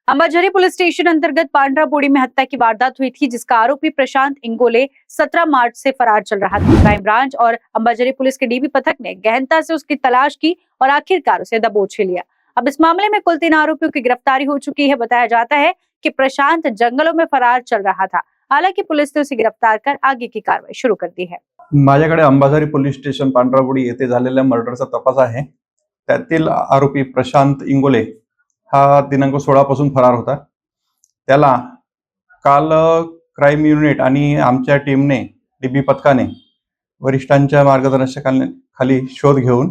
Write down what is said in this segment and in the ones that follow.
Ambazari police station अंतर्गत पांड्रापोड़ी में हत्या की वारदात हुई थी, जिसका आरोपी प्रशांत इंगोले 17 मार्च से फरार चल रहा था। क्राइम ब्रांच और अंबाझरी पुलिस के डीबी पथक ने गहनता से उसकी तलाश की और आखिरकार उसे दबोच लिया। अब इस मामले में कुल 3 आरोपियों की गिरफ्तारी हो चुकी है। बताया जाता है कि प्रशांत जंगलों में फरार चल रहा था। हालांकि पुलिस ने उसे गिरफ्तार कर आगे की कार्रवाई शुरू कर दी है। माझ्याकडे अंबाझरी पोलीस स्टेशन पांढरापुडी येथे झालेल्या मर्डरचा तपास आहे। त्यातील आरोपी प्रशांत इंगोले हा दिनांक 16 पासून फरार होता। त्याला काल क्राइम युनिट आणि आमच्या टीमने डीबी पथकाने वरिष्ठांच्या मार्गदर्शनाखाली शोध घेऊन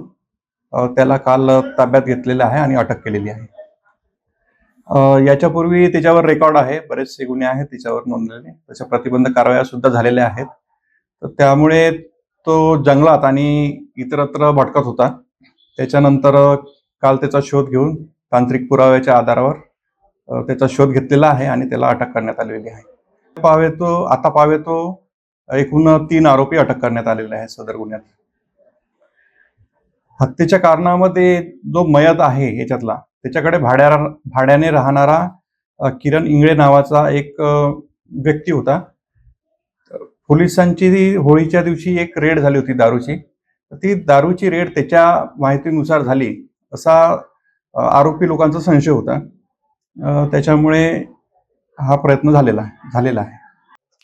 त्याला काल ताब्यात घेतलेला आहे आणि अटक केलेली आहे। याच्यापूर्वी त्याच्यावर रेकॉर्ड आहे, बरेचसे गुन्हे आहेत त्याच्यावर नोंदलेले, त्याच्या प्रतिबंध कारवाया सुद्धा झालेल्या आहेत। तर त्यामुळे तो जंगलात आणि इतरत्र भटकत होता। त्याच्यानंतर काल त्याचा शोध घेऊन तांत्रिक पुराव्याच्या आधारावर त्याचा शोध घेतलेला आहे आणि त्याला अटक करण्यात आलेली आहे। पावे तो एकूण 3 आरोपी अटक करण्यात आलेले आहेत सदर गुन्ह्यात। हत्येच्या कारणामध्ये जो मयत आहे याच्यातला त्याच्याकडे भाड्याने राहणारा किरण इंगळे नावाचा एक व्यक्ती होता। पोलिसांची होळीच्या दिवशी एक रेड झाली होती दारूची। ती दारूची रेड त्याच्या माहितीनुसार झाली असा आरोपी लोकांचा संशय होता। त्याच्यामुळे हा प्रयत्न झालेला आहे।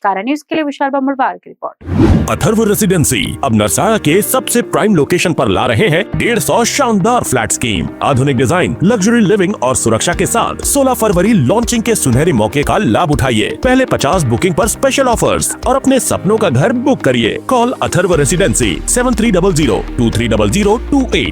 कारण न्यूज़ के लिए विशाल बमुड़वाल की रिपोर्ट। अथर्व रेसिडेंसी अब नरसाड़ा के सबसे प्राइम लोकेशन पर ला रहे हैं 150 शानदार फ्लैट स्कीम, आधुनिक डिजाइन, लग्जरी लिविंग और सुरक्षा के साथ 16 फरवरी लॉन्चिंग के सुनहरे मौके का लाभ उठाइए। पहले 50 बुकिंग पर स्पेशल ऑफर्स और अपने सपनों का घर बुक करिए। Call Atharva residency 7300 230028।